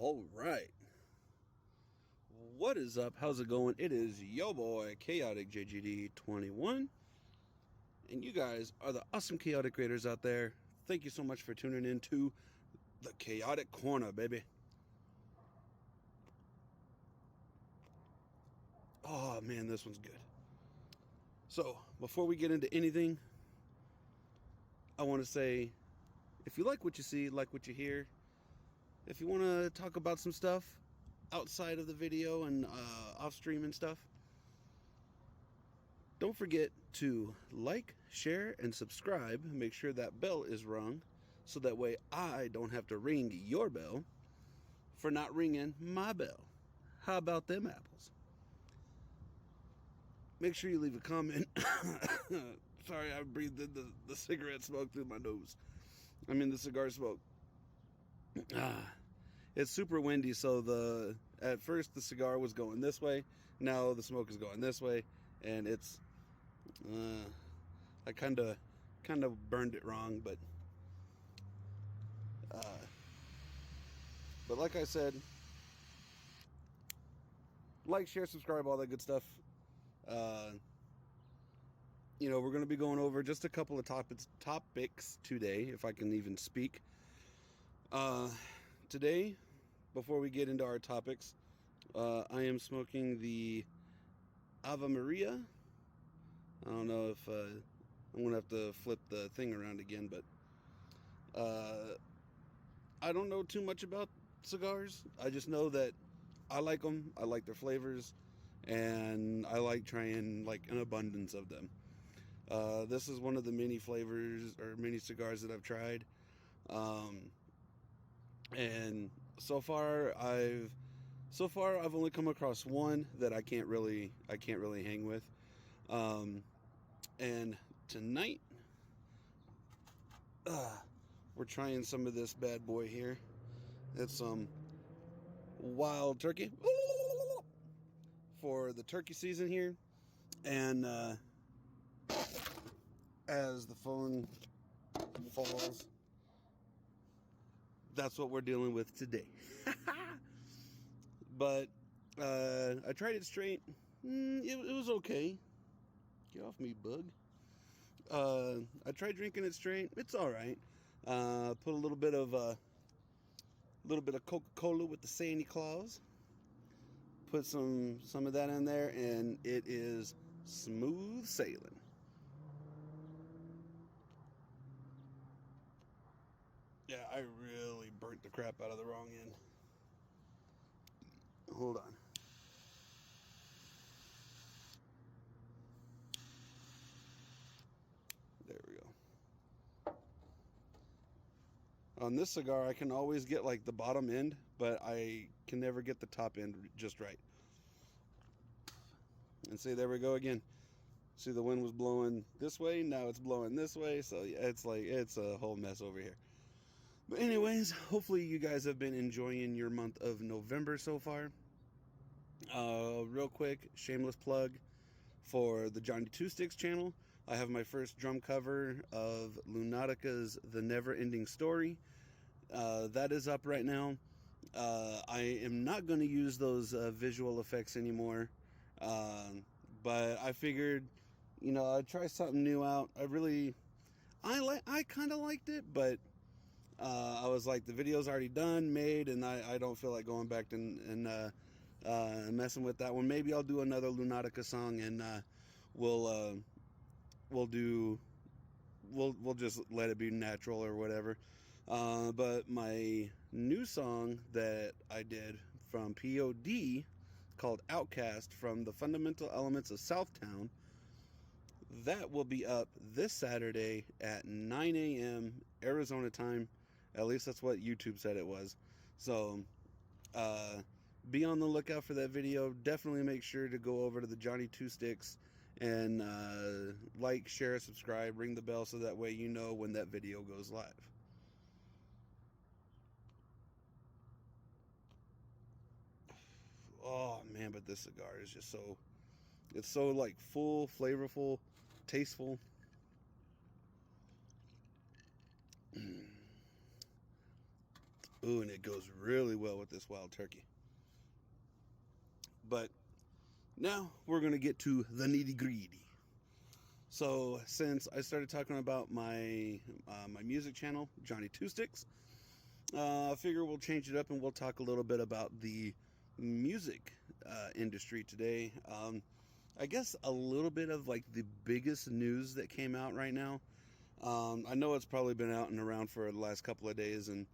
All right. What is up? How's it going? It is yo boy, Chaotic JGD 21. And you guys are the awesome chaotic creators out there. Thank you so much for tuning in to the Chaotic Corner, baby. Oh man, this one's good. So, before we get into anything, I want to say if you like what you see, like what you hear, if you want to talk about some stuff outside of the video and off stream and stuff, don't forget to like, share, and subscribe. Make sure that bell is rung so that way I don't have to ring your bell for not ringing my bell. How about them apples? Make sure you leave a comment. Sorry, I breathed in the cigarette smoke through my nose. I mean the cigar smoke. It's super windy, so at first the cigar was going this way. Now the smoke is going this way, and it's I kind of burned it wrong, but like I said, like, share, subscribe, all that good stuff. We're going to be going over just a couple of topics today, if I can even speak. Today, before we get into our topics, I am smoking the Ave Maria. I don't know if I'm going to have to flip the thing around again, but I don't know too much about cigars. I just know that I like them. I like their flavors, and I like trying like an abundance of them. This is one of the many flavors or many cigars that I've tried, and so far I've only come across one that I can't really hang with. And tonight, we're trying some of this bad boy here. It's some Wild Turkey for the turkey season here. And as the phone falls, that's what we're dealing with today. But I tried it straight. It was okay. Get off me, bug. I tried drinking it straight. It's all right. Put a little bit of Coca-Cola with the Santa Claus. Put some of that in there, and it is smooth sailing. Yeah, I really burnt the crap out of the wrong end. Hold on. There we go. On this cigar, I can always get like the bottom end, but I can never get the top end just right. And see, there we go again. See, the wind was blowing this way, now it's blowing this way, so yeah, it's a whole mess over here. But anyways, hopefully you guys have been enjoying your month of November so far. Real quick, shameless plug for the Johnny Two Sticks channel. I have my first drum cover of Lunatica's The Never Ending Story. That is up right now. I am not going to use those visual effects anymore, but I figured, I'd try something new out. I kind of liked it, but I was like, the video's already done, made, and I don't feel like going back and messing with that one. Maybe I'll do another Lunatica song, and we'll just let it be natural or whatever. But my new song that I did from POD called Outcast from the Fundamental Elements of Southtown, that will be up this Saturday at 9 a.m. Arizona time. At least that's what YouTube said it was. So be on the lookout for that video. Definitely make sure to go over to the Johnny Two Sticks and like, share, subscribe, ring the bell so that way you know when that video goes live. Oh man, but this cigar is just it's so like full, flavorful, tasteful. Ooh, and it goes really well with this wild turkey. But now we're going to get to the nitty gritty. So since I started talking about my music channel, Johnny Two Sticks, I figure we'll change it up and we'll talk a little bit about the music industry today. I guess a little bit of like the biggest news that came out right now. I know it's probably been out and around for the last couple of days, and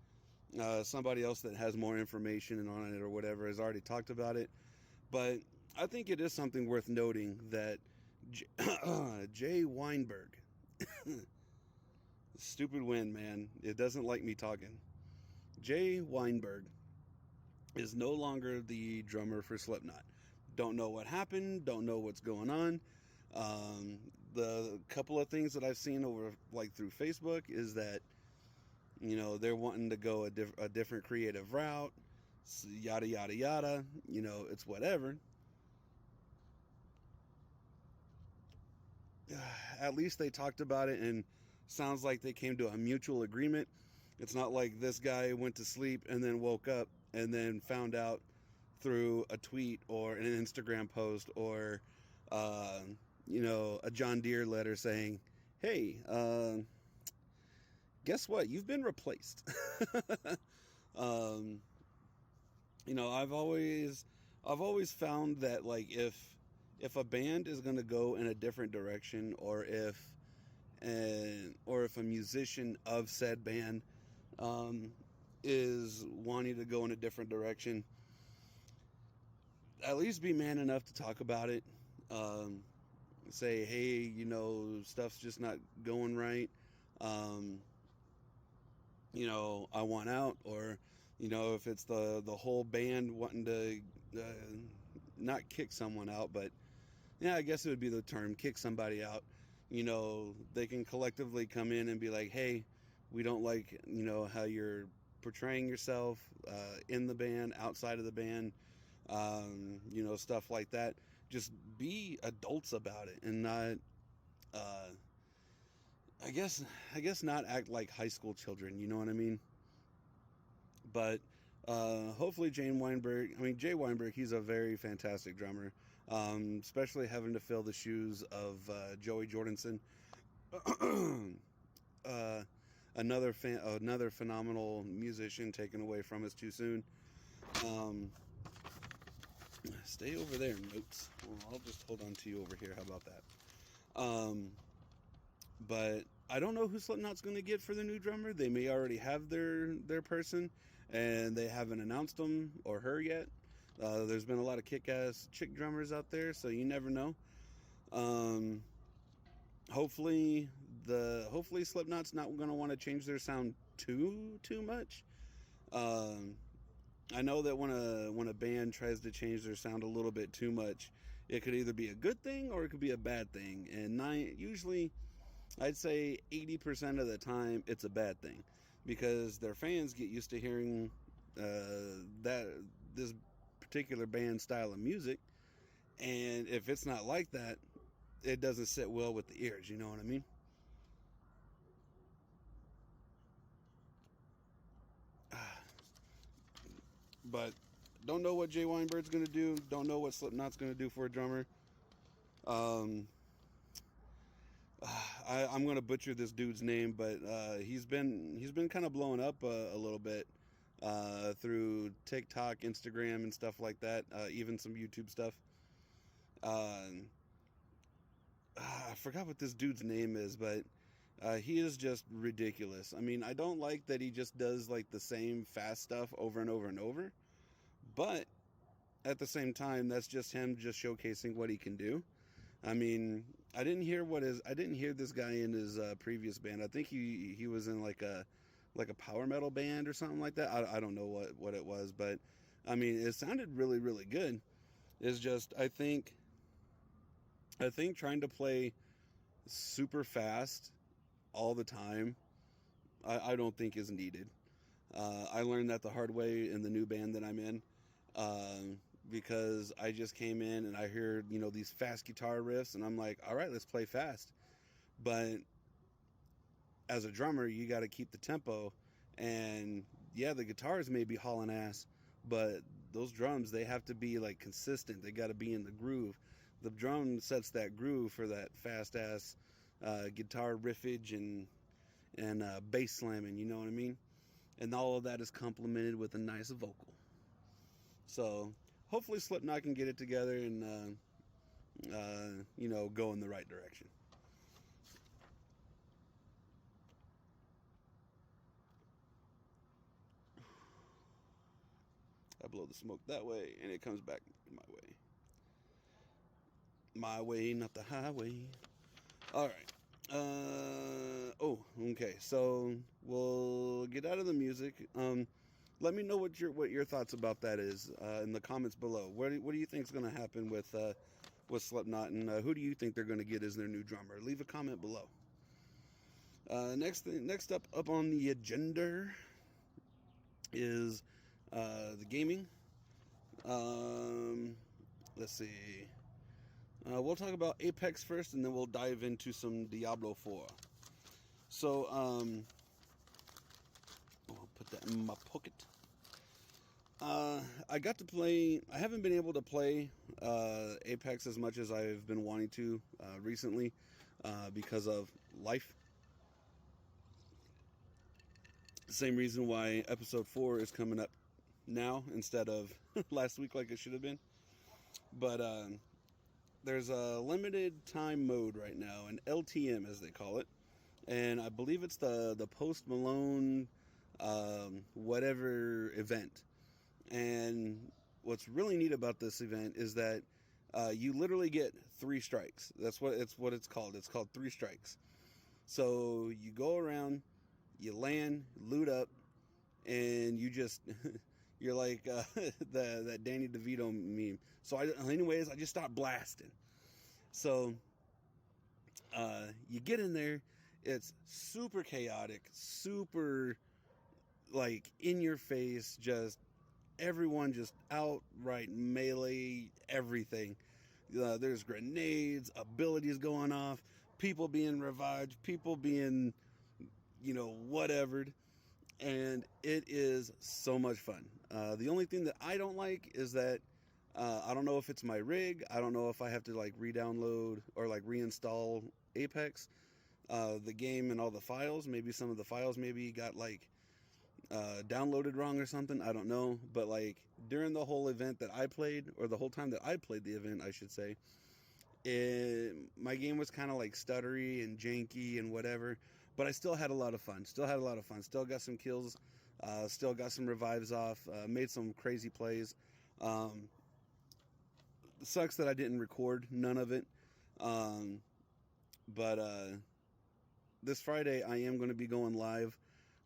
somebody else that has more information on it or whatever has already talked about it. But I think it is something worth noting that Jay Weinberg, stupid win, man. It doesn't like me talking. Jay Weinberg is no longer the drummer for Slipknot. Don't know what happened. Don't know what's going on. Um, the couple of things that I've seen over like through Facebook is that they're wanting to go a different creative route, yada yada yada. It's whatever. At least they talked about it, and sounds like they came to a mutual agreement. It's not like this guy went to sleep and then woke up and then found out through a tweet or an Instagram post or uh, a John Deere letter saying, "Hey, guess what? You've been replaced." um, I've always found that like if a band is going to go in a different direction, or if a musician of said band um, is wanting to go in a different direction, at least be man enough to talk about it. Um, Say, hey, stuff's just not going right. Um, I want out, or if it's the whole band wanting to not kick someone out, but yeah, I guess it would be the term, kick somebody out. They can collectively come in and be like, hey, we don't like how you're portraying yourself in the band, outside of the band, stuff like that. Just be adults about it and not uh, I guess not act like high school children, you know what I mean? But hopefully Jay Weinberg, he's a very fantastic drummer. Especially having to fill the shoes of Joey Jordison. uh, another phenomenal musician taken away from us too soon. Um, Stay over there, notes. Well, I'll just hold on to you over here. How about that? But I don't know who Slipknot's going to get for the new drummer. They may already have their person, and they haven't announced him or her yet. There's been a lot of kick-ass chick drummers out there, so you never know. Um, hopefully Slipknot's not going to want to change their sound too much. Um, I know that when a band tries to change their sound a little bit too much, it could either be a good thing or it could be a bad thing. And usually, I'd say 80% of the time, it's a bad thing, because their fans get used to hearing that this particular band style of music, and if it's not like that, it doesn't sit well with the ears. You know what I mean? But don't know what Jay Weinberg's gonna do. Don't know what Slipknot's gonna do for a drummer. Um, I'm gonna butcher this dude's name, but he's been kind of blowing up a little bit through TikTok, Instagram, and stuff like that. Even some YouTube stuff. Uh, I forgot what this dude's name is, but he is just ridiculous. I mean, I don't like that he just does like the same fast stuff over and over and over, but at the same time, that's just him just showcasing what he can do. I mean, I didn't hear this guy in his previous band. I think he was in like a power metal band or something like that. I don't know what it was, but I mean, it sounded really really good. It's just I think trying to play super fast all the time, I don't think is needed. I learned that the hard way in the new band that I'm in, because I just came in and I heard these fast guitar riffs, and I'm like, all right, let's play fast. But as a drummer, you got to keep the tempo, and yeah, the guitars may be hauling ass, but those drums, they have to be like consistent. They got to be in the groove. The drum sets that groove for that fast ass guitar riffage and bass slamming. You know what I mean? And all of that is complemented with a nice vocal. So hopefully Slipknot can get it together and go in the right direction. I blow the smoke that way, and it comes back my way. My way, not the highway. All right. Okay. So we'll get out of the music. Let me know what your thoughts about that is in the comments below. What do you think is going to happen with Slipknot, and who do you think they're going to get as their new drummer? Leave a comment below. Next up on the agenda is the gaming. Let's see. We'll talk about Apex first, and then we'll dive into some Diablo 4. So, I'll put that in my pocket. I got to play. I haven't been able to play Apex as much as I've been wanting to recently because of life. Same reason why episode 4 is coming up now instead of last week like it should have been. But there's a limited time mode right now, an LTM as they call it, and I believe it's the Post Malone whatever event. And what's really neat about this event is that you literally get 3 strikes. That's what it's called. It's called 3 strikes. So you go around, you land, loot up, and you just you're like that Danny DeVito meme. So anyways, I just start blasting. So you get in there, it's super chaotic, super like in your face, just everyone just outright melee everything. There's grenades, abilities going off, people being revived, people being whatevered, and it is so much fun. The only thing that I don't like is that I don't know if it's my rig. I don't know if I have to like re-download or like reinstall Apex, the game and all the files. Maybe some of the files maybe got like downloaded wrong or something. I don't know. But like during the whole event that I played, or the whole time that I played the event, I should say, my game was kind of like stuttery and janky and whatever. But I still had a lot of fun. Still got some kills. Still got some revives off. Made some crazy plays. Sucks that I didn't record none of it. But this Friday I am going to be going live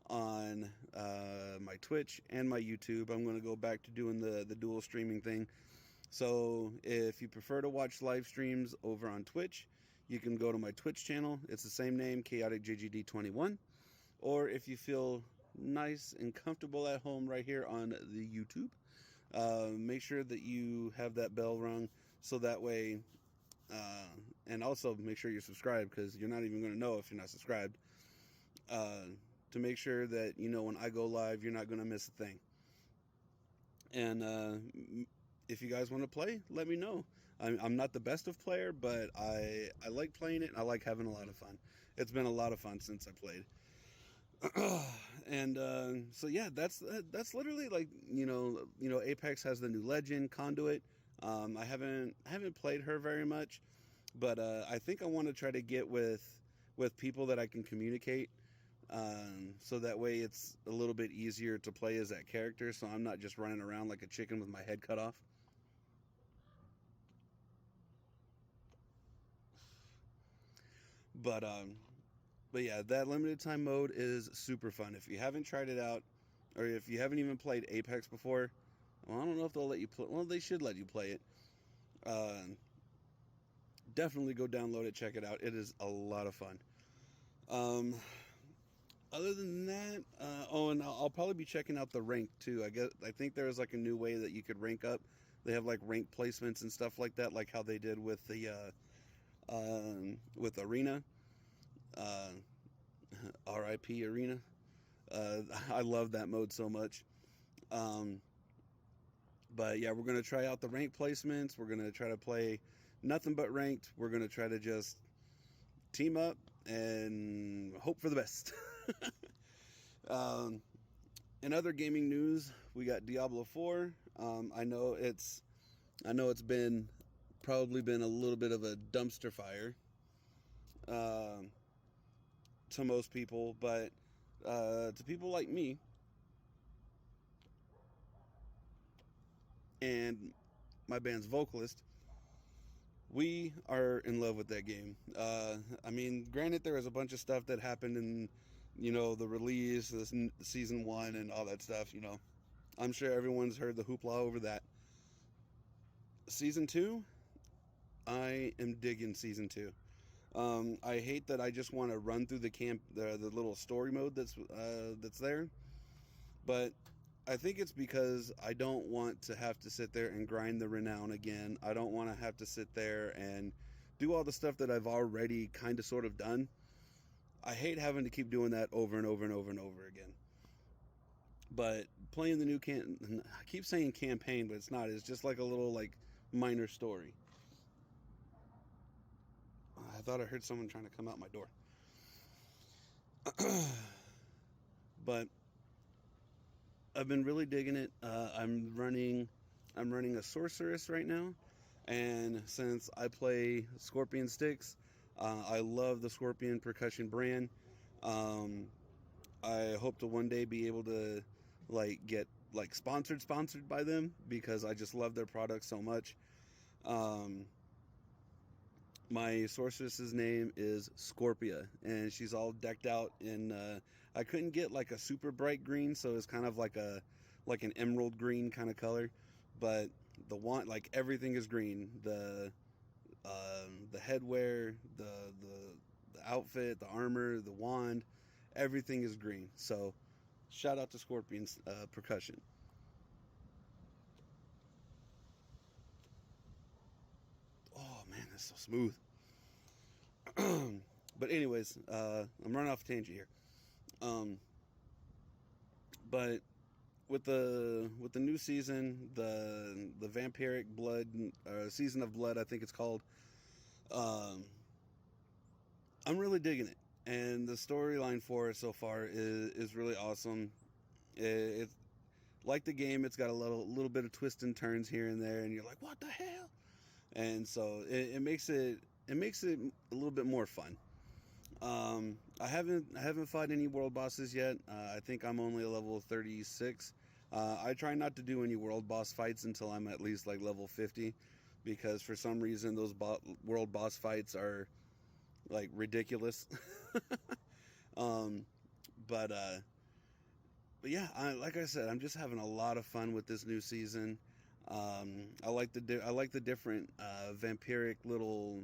on my Twitch and my YouTube. I'm going to go back to doing the dual streaming thing. So if you prefer to watch live streams over on Twitch, you can go to my Twitch channel. It's the same name, ChaoticJGD21. Or if you feel nice and comfortable at home right here on the YouTube, make sure that you have that bell rung so that way, and also make sure you're subscribed, because you're not even going to know if you're not subscribed, to make sure that when I go live, you're not going to miss a thing. And if you guys want to play, let me know. I'm not the best of player, but I like playing it, and I like having a lot of fun. It's been a lot of fun since I played. And so yeah, that's literally like Apex has the new legend, Conduit. I haven't played her very much, but I think I want to try to get with people that I can communicate, so that way it's a little bit easier to play as that character, so I'm not just running around like a chicken with my head cut off. But yeah, that limited time mode is super fun. If you haven't tried it out, or if you haven't even played Apex before, well, I don't know if they'll let you play. Well, they should let you play it. Definitely go download it, check it out. It is a lot of fun. Other than that, and I'll probably be checking out the rank too. I think there's like a new way that you could rank up. They have like rank placements and stuff like that, like how they did with the with Arena. RIP Arena. I love that mode so much. Um, but yeah, we're gonna try out the rank placements. We're gonna try to play nothing but ranked. We're gonna try to just team up and hope for the best. um, in other gaming news, we got Diablo 4. I know it's been probably been a little bit of a dumpster fire um, to most people, but to people like me and my band's vocalist, we are in love with that game. I mean, granted, there was a bunch of stuff that happened in, the release, this season one, and all that stuff. I'm sure everyone's heard the hoopla over that. Season two, I am digging season two. I hate that I just want to run through the little story mode that's there, but I think it's because I don't want to have to sit there and grind the renown again. I don't want to have to sit there and do all the stuff that I've already kind of sort of done. I hate having to keep doing that over and over and over and over again. But playing the new I keep saying campaign, but it's not. It's just like a little like minor story. I thought I heard someone trying to come out my door. But I've been really digging it. I'm running a sorceress right now, and since I play Scorpion sticks, I love the Scorpion percussion brand. Um, I hope to one day be able to get sponsored by them because I just love their products so much. Um, my sorceress's name is Scorpia, and she's all decked out in. I couldn't get like a super bright green, so it's kind of like an emerald green kind of color, but the wand, like everything is green. The headwear, the outfit, the armor, the wand, everything is green. So shout out to Scorpion's percussion. Oh man, that's so smooth. But anyways, I'm running off a tangent here. Um, but with the new season, the Vampiric Blood Season of Blood, I think it's called. Um, I'm really digging it, and the storyline for it so far is really awesome. It's like the game; it's got a little bit of twists and turns here and there, and you're like, "What the hell?" And so it makes it a little bit more fun. I haven't fought any world bosses yet. I think I'm only a level 36. I try not to do any world boss fights until I'm at least like level 50, because for some reason those world boss fights are like ridiculous. um, but uh, but yeah, like I said, I'm just having a lot of fun with this new season. I like the different vampiric little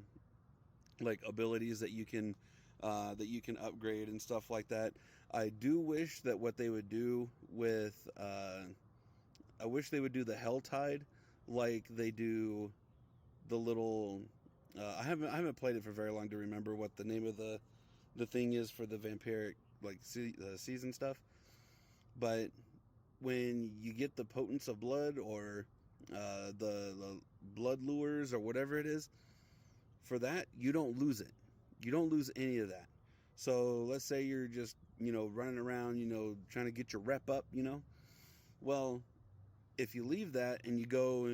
like abilities that you can upgrade and stuff like that. I do wish that what they would do with I wish they would do the Hell Tide like they do the little I haven't played it for very long to remember what the name of the thing is for the vampiric season stuff. But when you get the potence of blood or the blood lures or whatever it is, for that you don't lose it. You don't lose any of that. So let's say you're just running around trying to get your rep up. Well, if you leave that and you go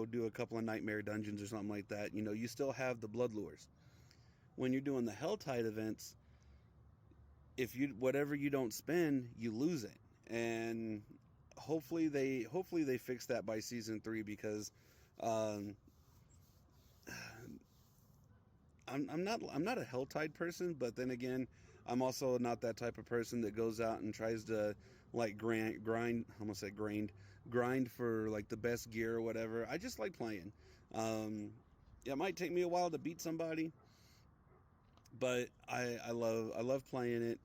do a couple of nightmare dungeons or something like that, you still have the blood lures. When you're doing the Helltide events, if you whatever you don't spend, you lose it. And hopefully they fix that by season 3, because um, I'm not a Helltide person, but then again, I'm also not that type of person that goes out and tries to like grind. I'm gonna say grind for like the best gear or whatever. I just like playing. It might take me a while to beat somebody, but I love playing it.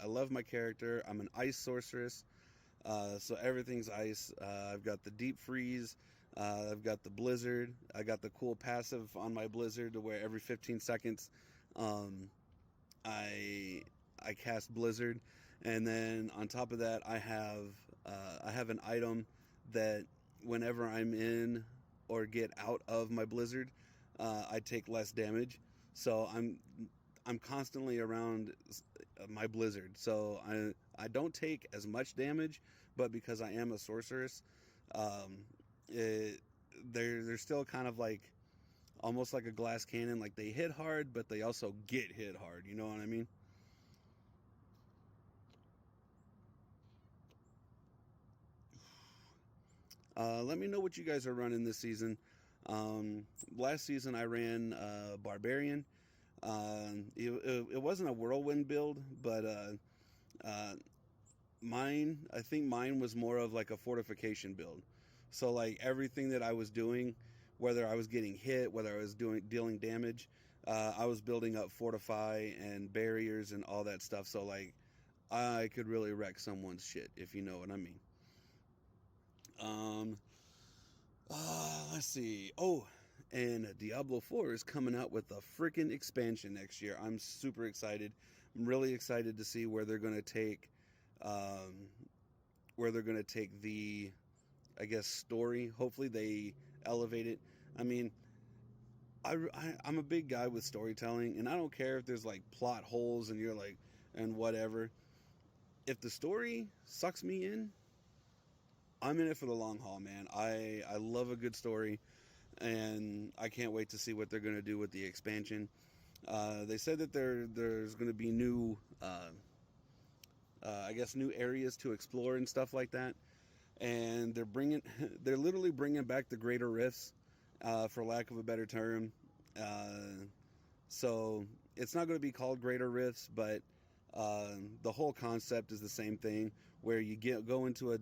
I love my character. I'm an ice sorceress, so everything's ice. I've got the deep freeze. I've got the blizzard. I got the cool passive on my blizzard to where every 15 seconds, um, I cast blizzard, And then on top of that, I have an item that whenever I'm in or get out of my blizzard, I take less damage. So I'm constantly around my blizzard. So I don't take as much damage, but because I am a sorceress, um, it, they're still kind of like almost like a glass cannon. Like they hit hard, but they also get hit hard. You know what I mean? Let me know what you guys are running this season. Um, Last season I ran Barbarian. It wasn't a whirlwind build, but uh, I think mine was more of like a fortification build. So like everything that I was doing, whether I was getting hit, whether I was dealing damage, I was building up fortify and barriers and all that stuff. So like I could really wreck someone's shit if you know what I mean. Um, let's see. Oh, and Diablo 4 is coming out with a freaking expansion next year. I'm super excited. I'm really excited to see um, where they're gonna take the, I guess, story. Hopefully they elevate it. I mean, I'm a big guy with storytelling, and I don't care if there's like plot holes and you're like and whatever. If the story sucks me in, I'm in it for the long haul, man. I love a good story, and I can't wait to see what they're gonna do with the expansion. They said that there's going to be new, I guess, new areas to explore and stuff like that. And they're literally bringing back the greater rifts, for lack of a better term. Uh, so it's not going to be called greater rifts, but the whole concept is the same thing, where you go into a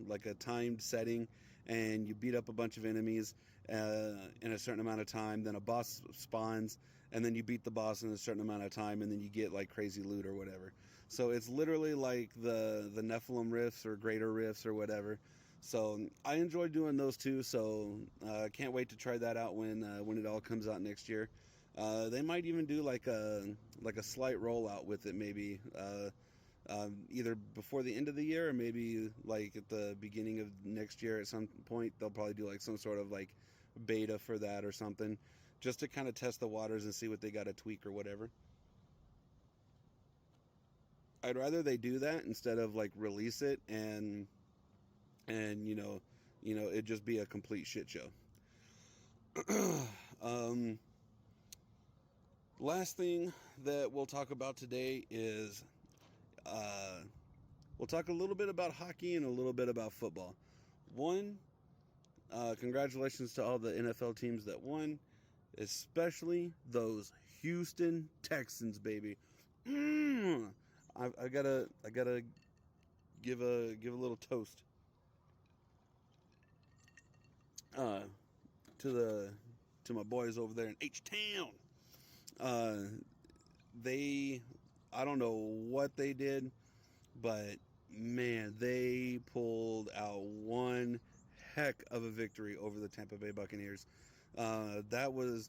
like a timed setting, and you beat up a bunch of enemies in a certain amount of time. Then a boss spawns, and then you beat the boss in a certain amount of time, and then you get like crazy loot or whatever. So it's literally like the Nephilim rifts or greater rifts or whatever. So I enjoy doing those too. So can't wait to try that out when it all comes out next year. They might even do like a slight rollout with it, maybe either before the end of the year or maybe like at the beginning of next year. At some point, they'll probably do like some sort of like beta for that or something, just to kind of test the waters and see what they got to tweak or whatever. I'd rather they do that instead of like release it and it just be a complete shit show. um, Last thing that we'll talk about today is uh, we'll talk a little bit about hockey and a little bit about football. One, congratulations to all the NFL teams that won, especially those Houston Texans, baby. Mm. I gotta give a little toast uh, to my boys over there in H Town. Uh, they I don't know what they did, but man, they pulled out one heck of a victory over the Tampa Bay Buccaneers. That was,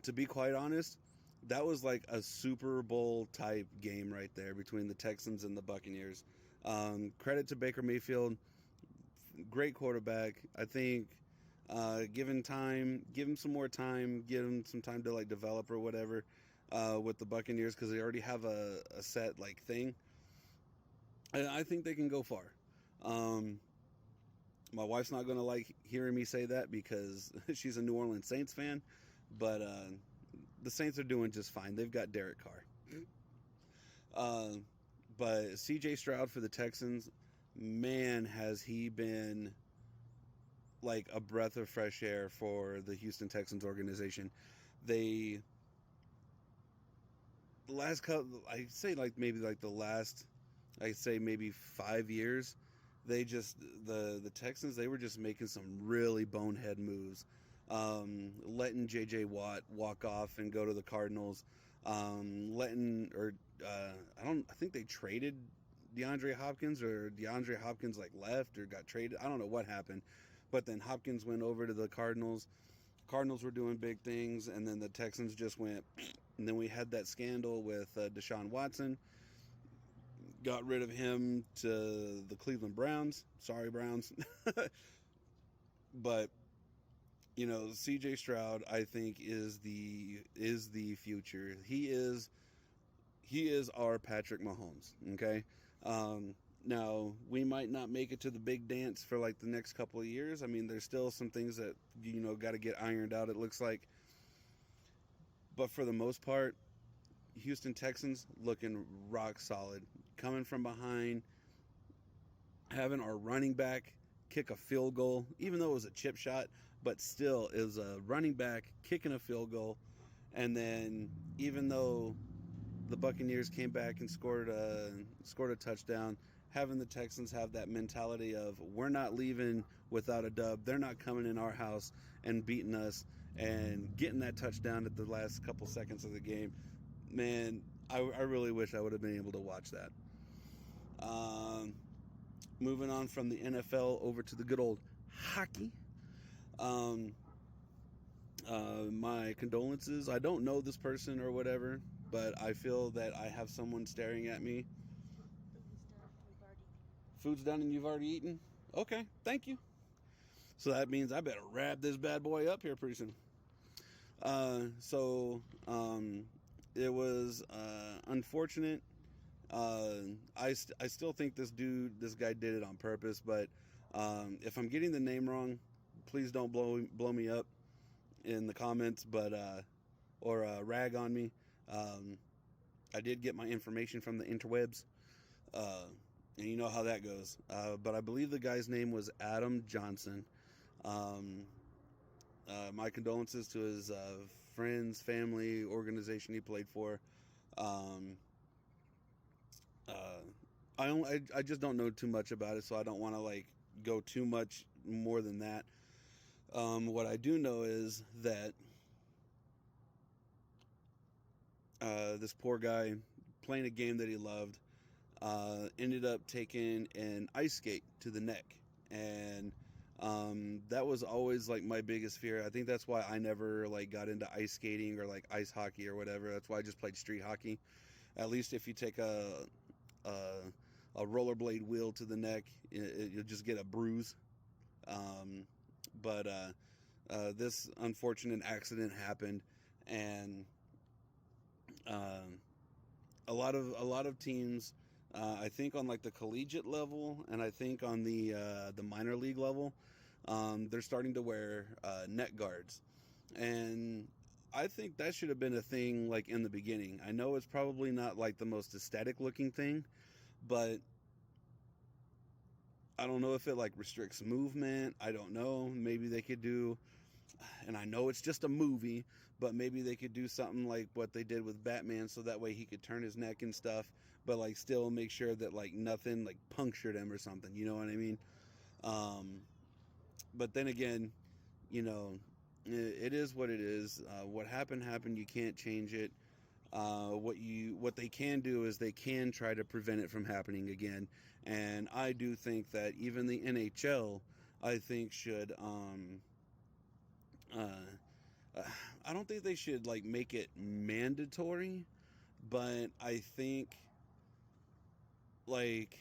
to be quite honest, that was like a Super Bowl type game right there between the Texans and the Buccaneers. Credit to Baker Mayfield, great quarterback. I think given time, give him some more time, give him some time to like develop or whatever with the Buccaneers, because they already have a set like thing. I think they can go far. Um, my wife's not going to like hearing me say that because she's a New Orleans Saints fan, but the Saints are doing just fine. They've got Derek Carr. Uh, but CJ Stroud for the Texans, man, has he been like a breath of fresh air for the Houston Texans organization. They last couple, I say like maybe like the last, I say maybe 5 years, they just the Texans, they were just making some really bonehead moves, letting J.J. Watt walk off and go to the Cardinals, letting or I think they traded DeAndre Hopkins, or DeAndre Hopkins like left or got traded. I don't know what happened, but then Hopkins went over to the Cardinals. Cardinals were doing big things, and then the Texans just went. And then we had that scandal with Deshaun Watson. got rid of him to the Cleveland Browns. Sorry, Browns. But you know, CJ Stroud, I think, is the future. He is our Patrick Mahomes. Okay. Now we might not make it to the big dance for like the next couple of years. I mean, there's still some things that got to get ironed out. It looks like, but for the most part, Houston Texans looking rock solid, coming from behind, having our running back kick a field goal, even though it was a chip shot, but still is a running back kicking a field goal. And then even though the Buccaneers came back and scored a touchdown, having the Texans have that mentality of we're not leaving without a dub. They're not coming in our house and beating us and getting that touchdown at the last couple seconds of the game. Man, I really wish I would have been able to watch that. Moving on from the NFL over to the good old hockey. My condolences. I don't know this person or whatever, but I feel that I have someone staring at me. Food's done and you've already eaten? Okay, thank you. So that means I better wrap this bad boy up here pretty soon. It was unfortunate. I still think this guy did it on purpose, but if I'm getting the name wrong, please don't blow me up in the comments, but or rag on me. I did get my information from the interwebs, and you know how that goes. But I believe the guy's name was Adam Johnson. My condolences to his friends, family, organization he played for. I just don't know too much about it, so I don't want to like go too much more than that. What I do know is that this poor guy playing a game that he loved ended up taking an ice skate to the neck, and that was always like my biggest fear. I think that's why I never like got into ice skating or like ice hockey or whatever. That's why I just played street hockey. At least if you take a rollerblade wheel to the neck, you'll just get a bruise. But this unfortunate accident happened, and a lot of teams, I think on like the collegiate level, and I think on the minor league level, they're starting to wear neck guards, and I think that should have been a thing like in the beginning. I know it's probably not like the most aesthetic looking thing, but I don't know if it like restricts movement. I don't know. Maybe they could do, and I know it's just a movie, but maybe they could do something like what they did with Batman, so that way he could turn his neck and stuff, but like still make sure that like nothing like punctured him or something. You know what I mean? But then again, you know, it is what it is. What happened happened. You can't change it. What they can do is they can try to prevent it from happening again. And I do think that even the NHL, I think should I don't think they should like make it mandatory, but I think like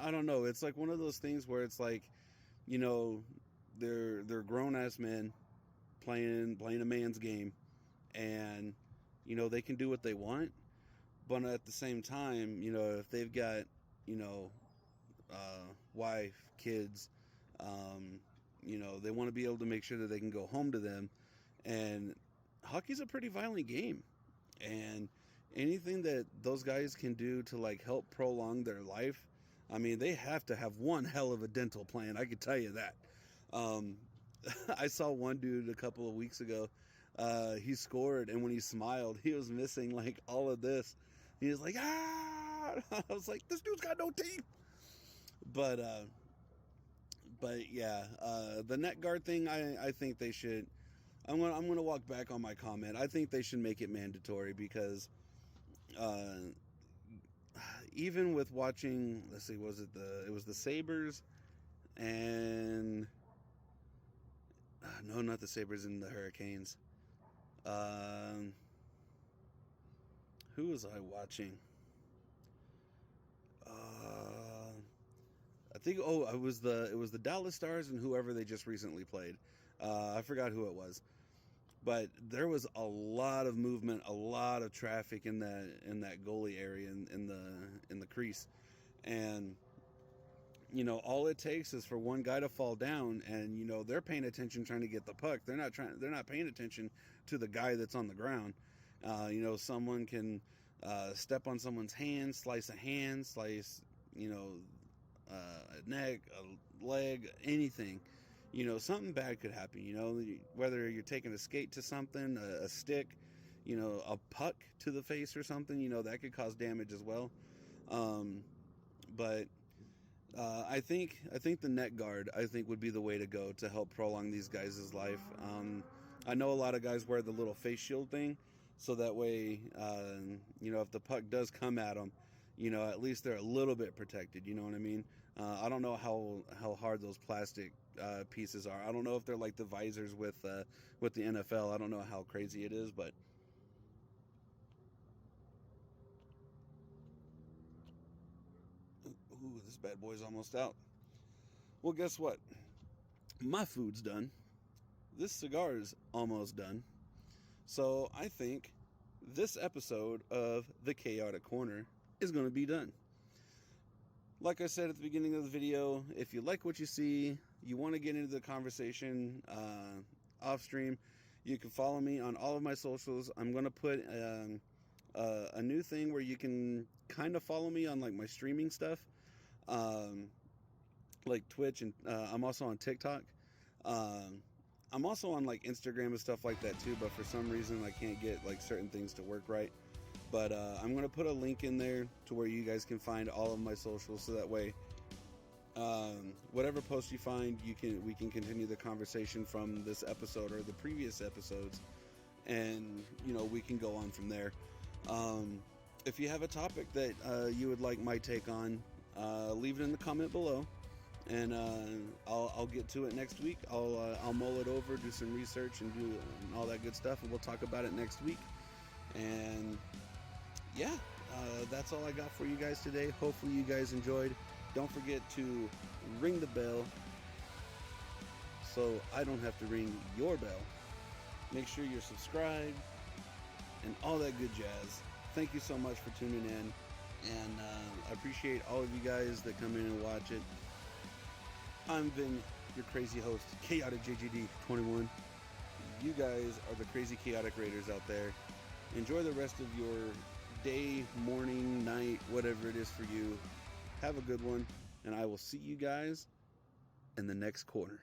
I don't know. It's like one of those things where it's like, you know, they're grown ass men playing a man's game, and you know they can do what they want, but at the same time, you know, if they've got, you know, wife, kids, you know, they want to be able to make sure that they can go home to them. And hockey's a pretty violent game, and anything that those guys can do to like help prolong their life, I mean, they have to have one hell of a dental plan, I can tell you that. um, I saw one dude a couple of weeks ago. He scored, and when he smiled, he was missing like all of this. He was like, ah! I was like, this dude's got no teeth. But yeah, the net guard thing, I think they should. I'm gonna walk back on my comment. I think they should make it mandatory because even with watching, let's see, it was the Sabres and no, not the Sabres and the Hurricanes. Who was I watching? I think it was the Dallas Stars and whoever they just recently played. I forgot who it was, but there was a lot of movement, a lot of traffic in that goalie area in the crease, and all it takes is for one guy to fall down, and they're paying attention trying to get the puck. They're not paying attention to the guy that's on the ground. Someone can step on someone's hand, slice a hand, slice a neck, a leg, anything. Something bad could happen. Whether you're taking a skate to something, a stick, a puck to the face or something, that could cause damage as well. But I think the net guard would be the way to go to help prolong these guys' life. I know a lot of guys wear the little face shield thing, so that way, if the puck does come at them, at least they're a little bit protected. You know what I mean? I don't know how hard those plastic pieces are. I don't know if they're like the visors with the NFL. I don't know how crazy it is, but ooh, this bad boy's almost out. Well, guess what? My food's done. This cigar is almost done. So I think this episode of The Chaotic Corner is going to be done. Like I said at the beginning of the video, if you like what you see, you want to get into the conversation off stream, you can follow me on all of my socials. I'm going to put a new thing where you can kind of follow me on like my streaming stuff, like Twitch, and I'm also on TikTok. I'm also on like Instagram and stuff like that too, but for some reason I can't get like certain things to work right. But I'm going to put a link in there to where you guys can find all of my socials, so that way whatever post you find, we can continue the conversation from this episode or the previous episodes, and we can go on from there. If you have a topic that you would like my take on, leave it in the comment below, and I'll get to it next week. I'll mull it over, do some research, and do all that good stuff, and we'll talk about it next week. And yeah, that's all I got for you guys today. Hopefully you guys enjoyed. Don't forget to ring the bell so I don't have to ring your bell. Make sure you're subscribed and all that good jazz. Thank you so much for tuning in, and I appreciate all of you guys that come in and watch it. I'm Vin, your crazy host, Chaotic JGD 21. You guys are the crazy chaotic raiders out there. Enjoy the rest of your day, morning, night, whatever it is for you. Have a good one, and I will see you guys in the next corner.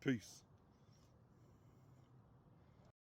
Peace.